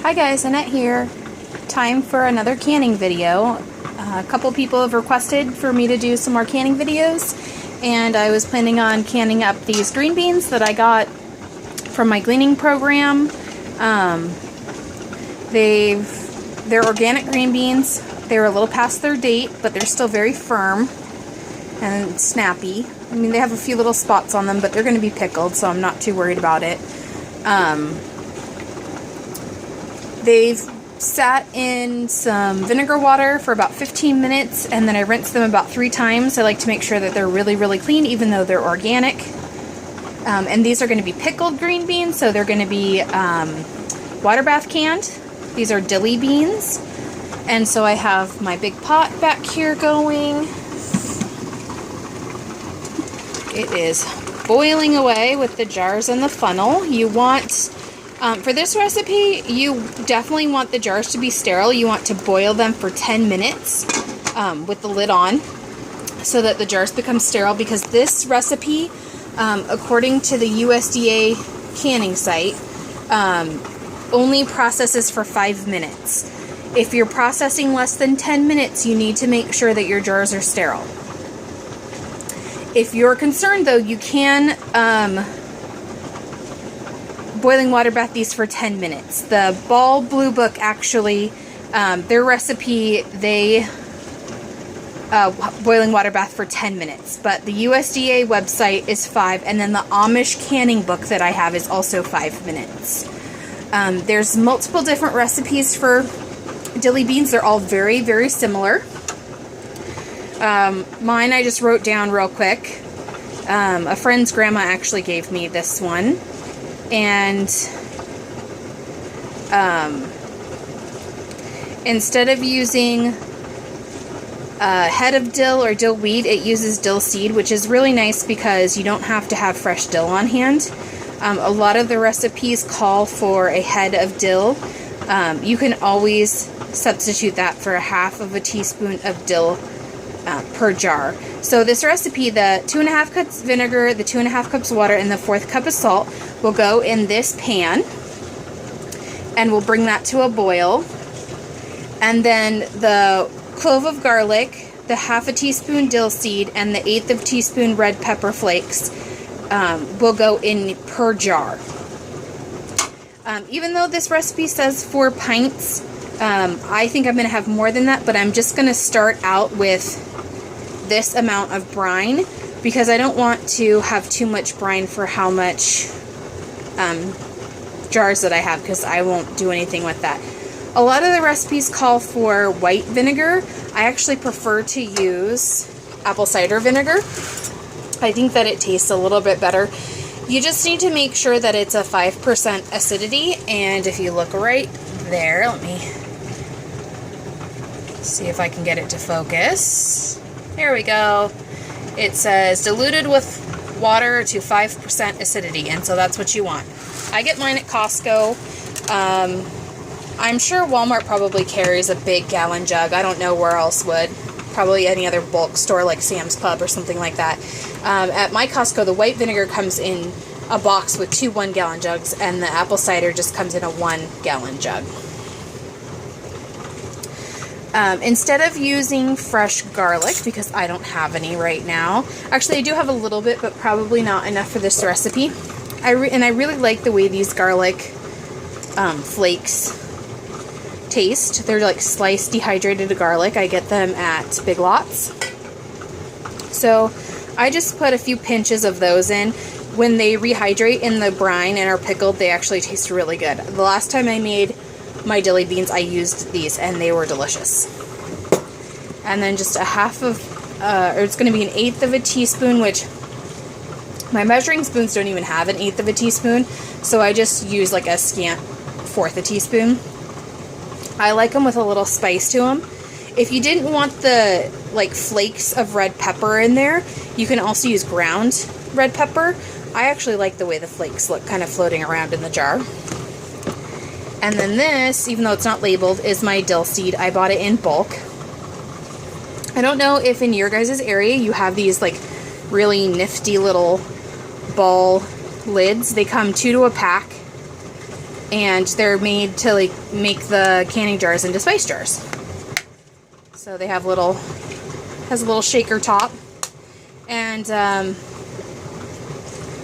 Hi guys, Annette here. Time for another canning video. A couple people have requested for me to do some more canning videos, and I was planning on canning up these green beans that I got from my gleaning program. They're organic green beans. They're a little past their date, but they're still very firm and snappy. I mean, they have a few little spots on them, but they're going to be pickled, so I'm not too worried about it. They've sat in some vinegar water for about 15 minutes, and then I rinse them about 3 times. I like to make sure that they're really, really clean, even though they're organic. And these are going to be pickled green beans, so they're going to be water bath canned. These are Dilly Beans. And so I have my big pot back here going. It is boiling away with the jars and the funnel. You want... for this recipe, you definitely want the jars to be sterile. You want to boil them for 10 minutes with the lid on so that the jars become sterile, because this recipe, according to the USDA canning site, only processes for 5 minutes. If you're processing less than 10 minutes, you need to make sure that your jars are sterile. If you're concerned, though, you can... boiling water bath these for 10 minutes. The Ball Blue Book, actually, their recipe, they boiling water bath for 10 minutes. But the USDA website is 5, and then the Amish canning book that I have is also 5 minutes. There's multiple different recipes for Dilly Beans. They're all very, very similar. Mine I just wrote down real quick. A friend's grandma actually gave me this one. And instead of using head of dill or dill weed, it uses dill seed, which is really nice because you don't have to have fresh dill on hand. A lot of the recipes call for a head of dill. You can always substitute that for 1/2 teaspoon of dill per jar. So this recipe, the 2½ cups vinegar, the 2½ cups water, and the 1/4 cup of salt will go in this pan, and we'll bring that to a boil. And then the clove of garlic, the 1/2 teaspoon dill seed, and the 1/8 teaspoon red pepper flakes will go in per jar. Even though this recipe says 4 pints, I think I'm going to have more than that, but I'm just going to start out with this amount of brine, because I don't want to have too much brine for how much jars that I have, because I won't do anything with that. A lot of the recipes call for white vinegar. I actually prefer to use apple cider vinegar. I think that it tastes a little bit better. You just need to make sure that it's a 5% acidity, and if you look right there, let me see if I can get it to focus. There we go. It says diluted with water to 5% acidity, and so that's what you want. I get mine at Costco. I'm sure Walmart probably carries a big gallon jug. I don't know where else would. Probably any other bulk store like Sam's Club or something like that. At my Costco, the white vinegar comes in a box with 2 1-gallon jugs, and the apple cider just comes in a 1-gallon jug. Instead of using fresh garlic, because I don't have any right now. Actually, I do have a little bit, but probably not enough for this recipe. And I really like the way these garlic flakes taste. They're like sliced dehydrated garlic. I get them at Big Lots. So I just put a few pinches of those in. When they rehydrate in the brine and are pickled, they actually taste really good. The last time I made my Dilly Beans, I used these, and they were delicious. And then just a 1/2 or it's going to be an 1/8 teaspoon, which my measuring spoons don't even have an 1/8 teaspoon, so I just use like a scant 1/4 teaspoon. I like them with a little spice to them. If you didn't want the like flakes of red pepper in there, you can also use ground red pepper. I actually like the way the flakes look kind of floating around in the jar. And then this, even though it's not labeled, is my dill seed. I bought it in bulk. I don't know if in your guys' area you have these like really nifty little ball lids. They come 2 to a pack. and they're made to like make the canning jars into spice jars. So they have has a little shaker top, and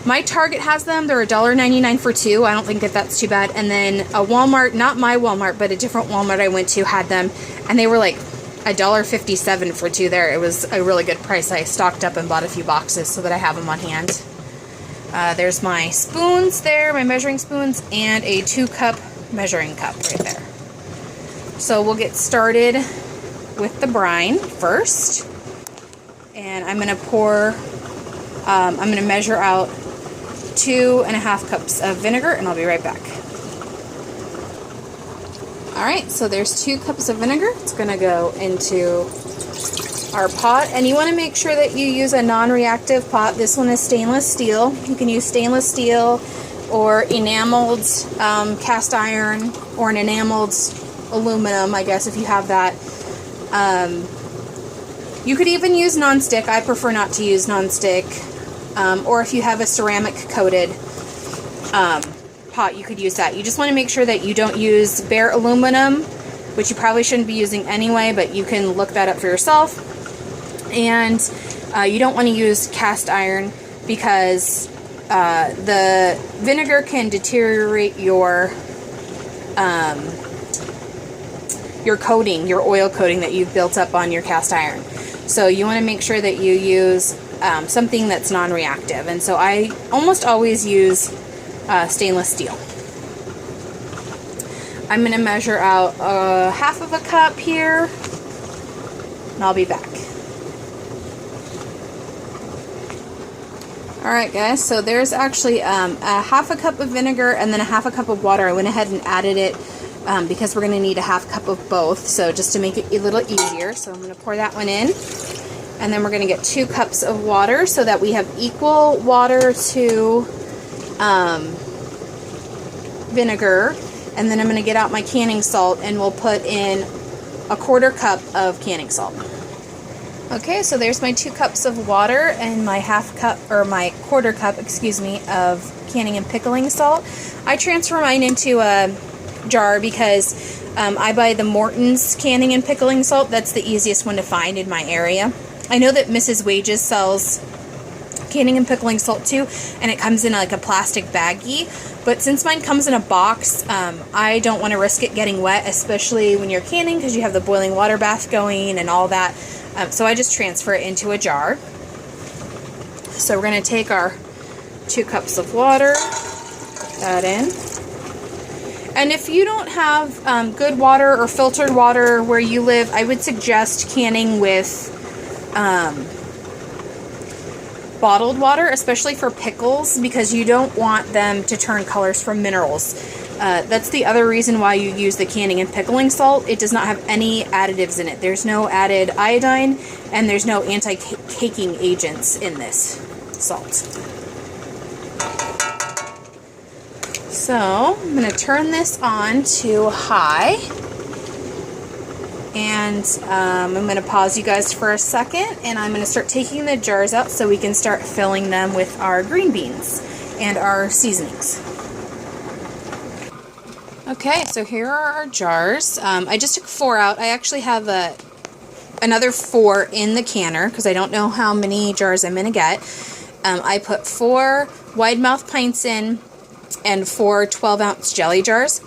my Target has them. They're $1.99 for 2. I don't think that's too bad. And then a Walmart, not my Walmart, but a different Walmart I went to had them, and they were like $1.57 for 2 there. It was a really good price. I stocked up and bought a few boxes so that I have them on hand. There's my spoons there, my measuring spoons, and a 2-cup measuring cup right there. So we'll get started with the brine first. And I'm going to pour, I'm going to measure out 2.5 cups of vinegar, and I'll be right back. Alright, so there's 2 cups of vinegar. It's going to go into our pot, and you want to make sure that you use a non-reactive pot. This one is stainless steel. You can use stainless steel or enameled cast iron, or an enameled aluminum, I guess, if you have that. You could even use non-stick. I prefer not to use non-stick. Or if you have a ceramic coated pot, you could use that. You just want to make sure that you don't use bare aluminum, which you probably shouldn't be using anyway, but you can look that up for yourself. And you don't want to use cast iron, because the vinegar can deteriorate your coating, your oil coating that you've built up on your cast iron. So you want to make sure that you use something that's non-reactive, and so I almost always use stainless steel. I'm going to measure out 1/2 cup here, and I'll be back. Alright guys, so there's actually 1/2 cup of vinegar and then 1/2 cup of water. I went ahead and added it because we're going to need 1/2 cup of both, so just to make it a little easier. So I'm going to pour that one in. And then we're going to get 2 cups of water so that we have equal water to vinegar. And then I'm going to get out my canning salt, and we'll put in 1/4 cup of canning salt. Okay, so there's my 2 cups of water and my 1/2 cup, or my 1/4 cup, excuse me, of canning and pickling salt. I transfer mine into a jar because I buy the Morton's canning and pickling salt. That's the easiest one to find in my area. I know that Mrs. Wages sells canning and pickling salt too, and it comes in like a plastic baggie, but since mine comes in a box, I don't want to risk it getting wet, especially when you're canning, because you have the boiling water bath going and all that. So I just transfer it into a jar. So we're going to take our 2 cups of water, put that in. And if you don't have good water or filtered water where you live, I would suggest canning with bottled water, especially for pickles, because you don't want them to turn colors from minerals. That's the other reason why you use the canning and pickling salt. It does not have any additives in it. There's no added iodine, and there's no anti-caking agents in this salt. So I'm going to turn this on to high. And I'm going to pause you guys for a second, and I'm going to start taking the jars out so we can start filling them with our green beans and our seasonings. Okay, so here are our jars. I just took 4 out. I actually have another 4 in the canner because I don't know how many jars I'm going to get. I put 4 wide mouth pints in and 4 12-ounce jelly jars.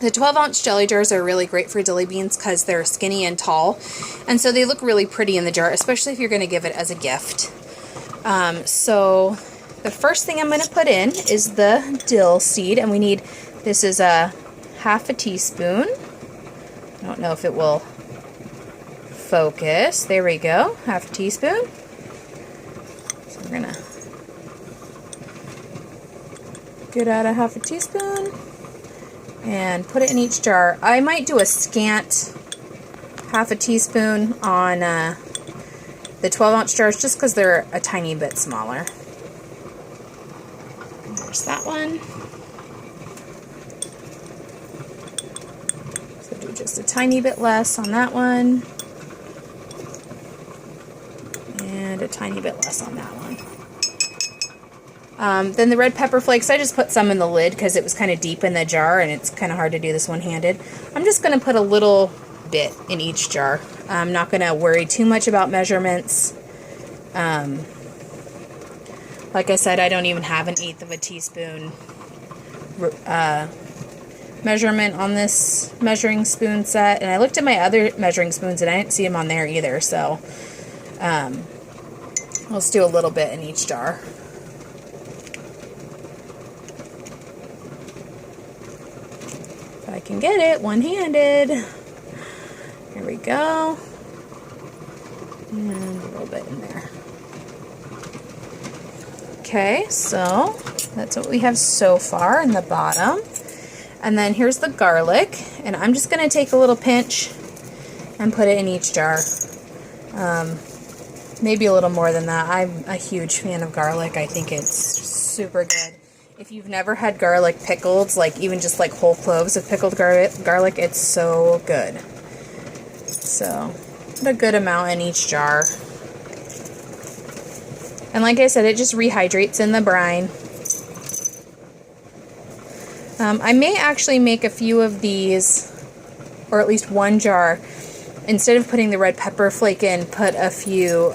The 12-ounce jelly jars are really great for Dilly Beans because they're skinny and tall, and so they look really pretty in the jar, especially if you're going to give it as a gift. So the first thing I'm going to put in is the dill seed, and we need, this is a 1/2 teaspoon. I don't know if it will focus. There we go, 1/2 teaspoon. So we're going to get out 1/2 teaspoon and put it in each jar. I might do a scant 1/2 teaspoon on the 12-ounce jars just because they're a tiny bit smaller. There's that one. So do just a tiny bit less on that one. And a tiny bit less on that one. Then the red pepper flakes, I just put some in the lid because it was kind of deep in the jar and it's kind of hard to do this one-handed. I'm just going to put a little bit in each jar. I'm not going to worry too much about measurements. Like I said, I don't even have an 1/8 of a teaspoon measurement on this measuring spoon set. And I looked at my other measuring spoons and I didn't see them on there either. So let's do a little bit in each jar. If I can get it one-handed. Here we go. And a little bit in there. Okay, so that's what we have so far in the bottom. And then here's the garlic. And I'm just going to take a little pinch and put it in each jar. Maybe a little more than that. I'm a huge fan of garlic. I think it's super good. If you've never had garlic pickled, like even just like whole cloves of pickled garlic, it's so good. So put a good amount in each jar. And like I said, it just rehydrates in the brine. I may actually make a few of these, or at least one jar. Instead of putting the red pepper flake in, put a few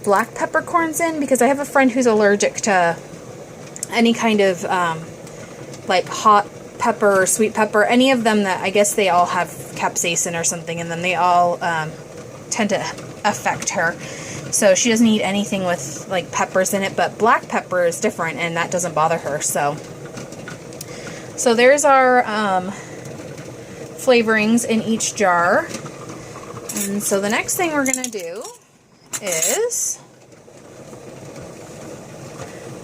black peppercorns in, because I have a friend who's allergic to any kind of like hot pepper or sweet pepper, any of them that I guess they all have capsaicin or something in them. They all tend to affect her. So she doesn't eat anything with like peppers in it, but black pepper is different and that doesn't bother her. So there's our flavorings in each jar. And so the next thing we're going to do is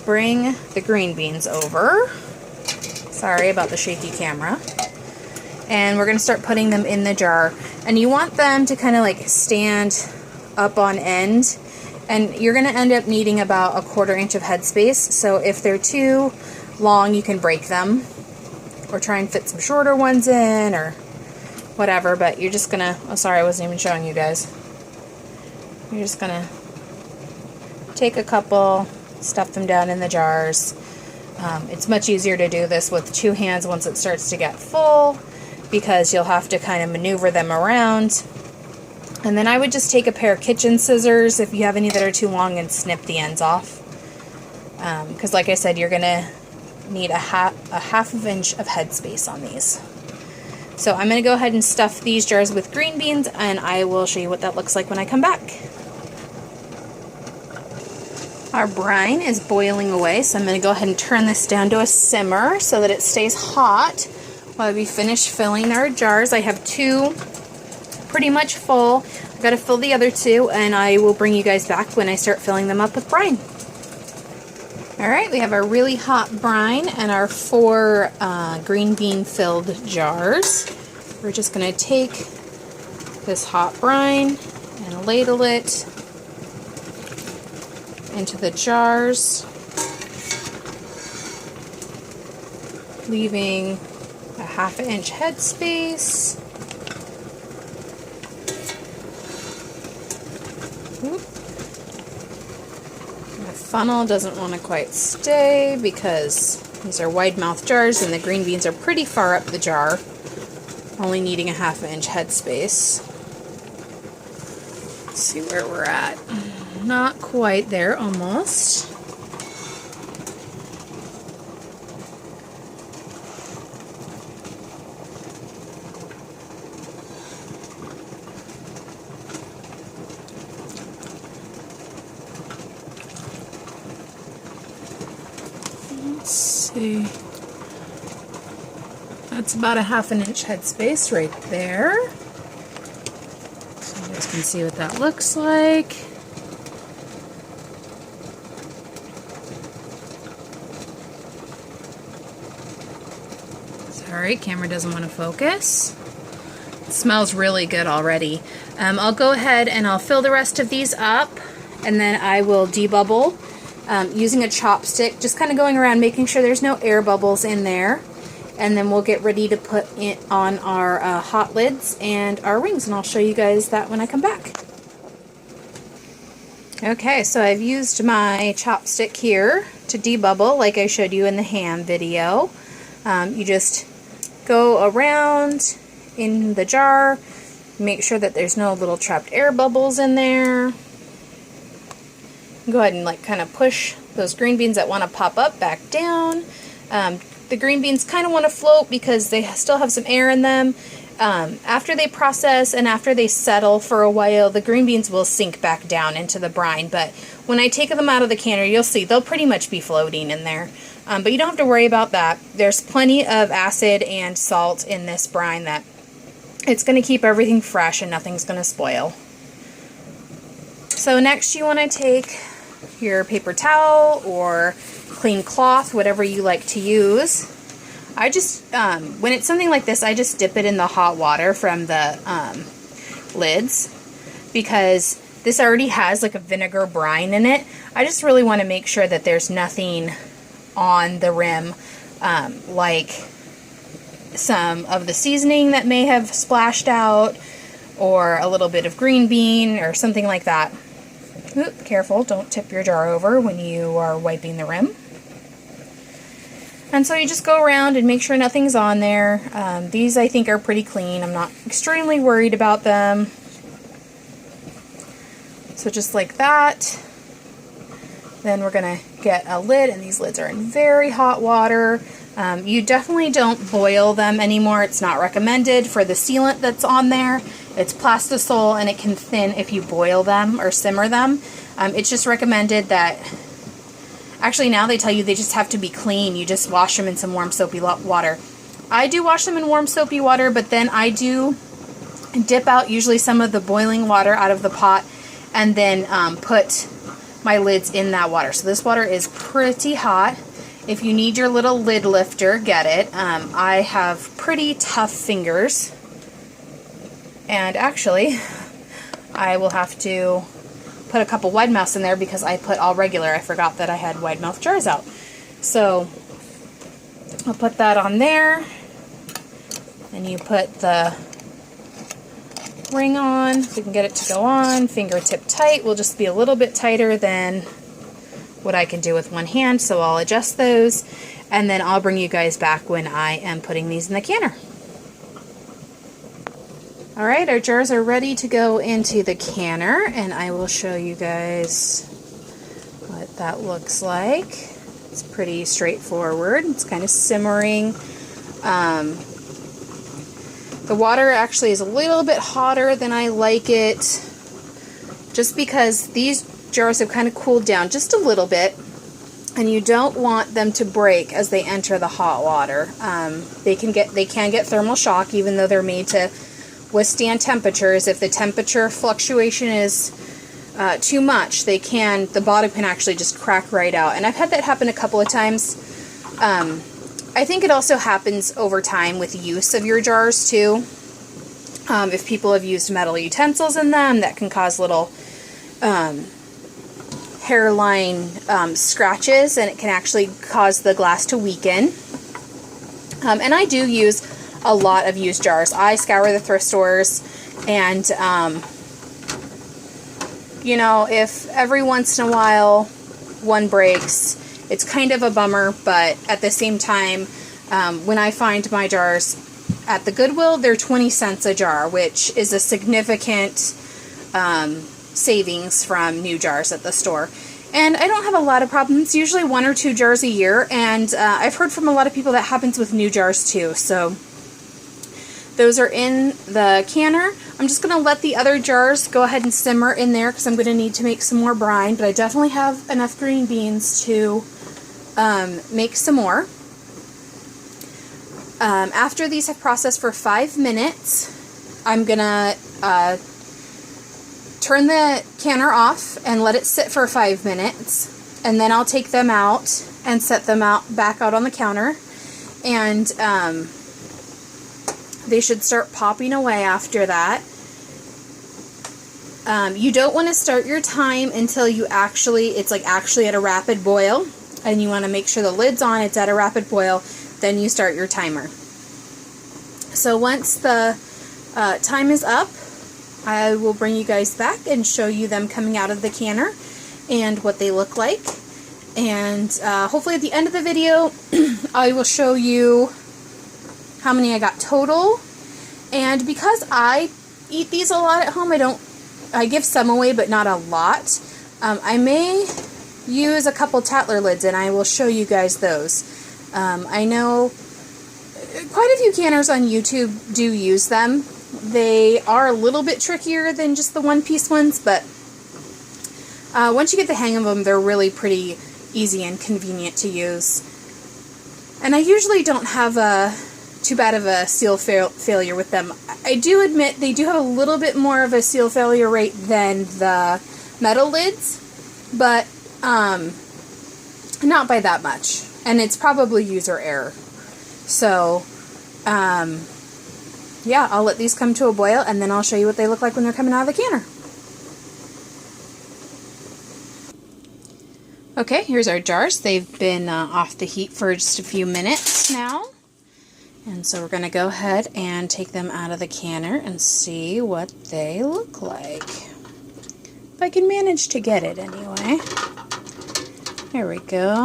bring the green beans over. Sorry about the shaky camera. And we're going to start putting them in the jar. And you want them to kind of like stand up on end, and you're going to end up needing about 1/4 inch of headspace. So if they're too long, you can break them or try and fit some shorter ones in or whatever, but you're just going to, oh sorry, I wasn't even showing you guys. You're just going to take a couple, stuff them down in the jars. It's much easier to do this with 2 hands once it starts to get full, because you'll have to kind of maneuver them around. And then I would just take a pair of kitchen scissors, if you have any that are too long, and snip the ends off. Because like I said, you're going to need a half of inch of headspace on these. So I'm going to go ahead and stuff these jars with green beans, and I will show you what that looks like when I come back. Our brine is boiling away, so I'm going to go ahead and turn this down to a simmer so that it stays hot while we finish filling our jars. I have 2 pretty much full. I've got to fill the other 2, and I will bring you guys back when I start filling them up with brine. Alright, we have our really hot brine and our 4 green bean filled jars. We're just going to take this hot brine and ladle it into the jars, leaving a 1/2 inch headspace. My funnel doesn't want to quite stay because these are wide mouth jars and the green beans are pretty far up the jar, only needing a 1/2 inch headspace. Let's see where we're at. Not quite there, almost. Let's see. That's about a 1/2 inch headspace right there. So you guys can see what that looks like. Sorry, camera doesn't want to focus. It smells really good already. I'll go ahead and I'll fill the rest of these up, and then I will debubble using a chopstick, just kind of going around making sure there's no air bubbles in there. And then we'll get ready to put it on our hot lids and our rings, and I'll show you guys that when I come back. Okay, so I've used my chopstick here to debubble like I showed you in the ham video. You just go around in the jar, make sure that there's no little trapped air bubbles in there. Go ahead and like kind of push those green beans that want to pop up back down. The green beans kind of want to float because they still have some air in them. After they process and after they settle for a while, the green beans will sink back down into the brine. But when I take them out of the canner, you'll see they'll pretty much be floating in there. But you don't have to worry about that. There's plenty of acid and salt in this brine that it's going to keep everything fresh and nothing's going to spoil. So next you want to take your paper towel or clean cloth, whatever you like to use. I just, when it's something like this, I just dip it in the hot water from the lids because this already has like a vinegar brine in it. I just really want to make sure that there's nothing on the rim like some of the seasoning that may have splashed out or a little bit of green bean or something like that. Oop, careful, don't tip your jar over when you are wiping the rim. And so you just go around and make sure nothing's on there. These I think are pretty clean. I'm not extremely worried about them. So just like that. Then we're going to get a lid, and these lids are in very hot water. You definitely don't boil them anymore. It's not recommended for the sealant that's on there. It's plastisol and it can thin if you boil them or simmer them. It's just recommended that, actually now they tell you they just have to be clean. You just wash them in some warm soapy water. I do wash them in warm soapy water, but then I do dip out usually some of the boiling water out of the pot and then put my lids in that water. So this water is pretty hot. If you need your little lid lifter, get it. I have pretty tough fingers. And actually, I will have to put a couple wide mouths in there because I put all regular. I forgot that I had wide mouth jars out. So I'll put that on there. And you put the ring on. If we can get it to go on, fingertip tight. Will just be a little bit tighter than what I can do with one hand. So I'll adjust those. And then I'll bring you guys back when I am putting these in the canner. Alright, our jars are ready to go into the canner, and I will show you guys what that looks like. It's pretty straightforward. It's kind of simmering. The water actually is a little bit hotter than I like it, just because these jars have kind of cooled down just a little bit, and you don't want them to break as they enter the hot water. They can get thermal shock, even though they're made to withstand temperatures. If the temperature fluctuation is too much, the bottom can actually just crack right out. And I've had that happen a couple of times. I think it also happens over time with use of your jars too. If people have used metal utensils in them, that can cause little hairline scratches, and it can actually cause the glass to weaken. And I do use a lot of used jars. I scour the thrift stores, and you know, if every once in a while one breaks, it's kind of a bummer, but at the same time, when I find my jars at the Goodwill, they're 20 cents a jar, which is a significant savings from new jars at the store. And I don't have a lot of problems, usually 1 or 2 jars a year, and I've heard from a lot of people that happens with new jars too. So those are in the canner. I'm just going to let the other jars go ahead and simmer in there because I'm going to need to make some more brine, but I definitely have enough green beans to make some more. After these have processed for 5 minutes, I'm going to turn the canner off and let it sit for 5 minutes, and then I'll take them out and set them back out on the counter, and they should start popping away after that. You don't want to start your time until it's actually at a rapid boil, and you want to make sure the lid's on, it's at a rapid boil, then you start your timer. So once the time is up, I will bring you guys back and show you them coming out of the canner. and what they look like. And hopefully at the end of the video, I will show you how many I got total. And because I eat these a lot at home, I give some away, but not a lot. I may use a couple Tatler lids, and I will show you guys those. I know quite a few canners on YouTube do use them. They are a little bit trickier than just the one-piece ones, but once you get the hang of them, they're really pretty easy and convenient to use. And I usually don't have too bad of a seal failure with them. I do admit they do have a little bit more of a seal failure rate than the metal lids, but not by that much. And it's probably user error. So, yeah, I'll let these come to a boil, and then I'll show you what they look like when they're coming out of the canner. Okay, here's our jars. They've been off the heat for just a few minutes now. And so we're going to go ahead and take them out of the canner and see what they look like. If I can manage to get it anyway. There we go.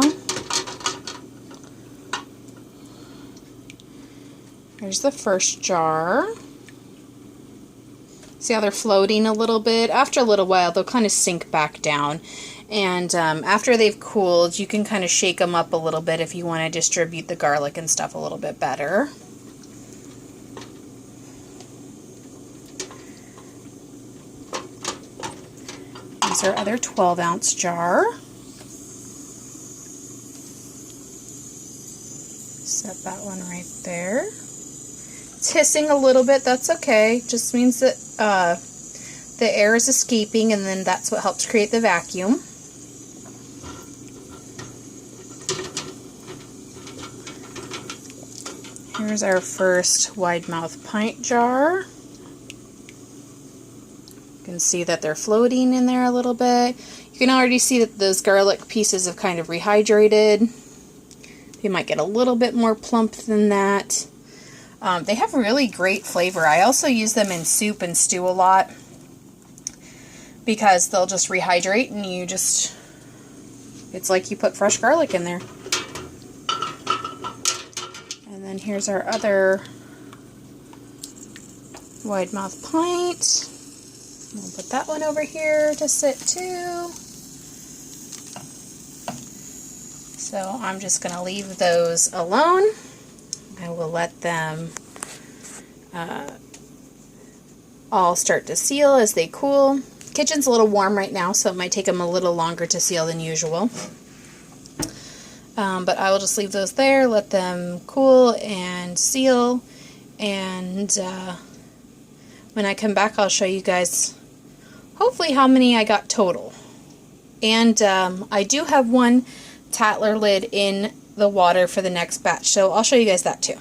Here's the first jar. See how they're floating a little bit? After a little while, they'll kind of sink back down. And after they've cooled, you can kind of shake them up a little bit if you want to distribute the garlic and stuff a little bit better. Here's our other 12-ounce jar. Set that one right there. It's hissing a little bit, that's okay. Just means that the air is escaping, and then that's what helps create the vacuum. Here's our first wide mouth pint jar. You can see that they're floating in there a little bit. You can already see that those garlic pieces have kind of rehydrated. They might get a little bit more plump than that. They have really great flavor. I also use them in soup and stew a lot because they'll just rehydrate, and it's like you put fresh garlic in there. And then here's our other wide mouth pint. We'll put that one over here to sit too. So I'm just going to leave those alone. I will let them all start to seal as they cool. Kitchen's a little warm right now, so it might take them a little longer to seal than usual. But I will just leave those there, let them cool and seal, and when I come back, I'll show you guys hopefully how many I got total. And I do have one Tatler lid in the water for the next batch, so I'll show you guys that too.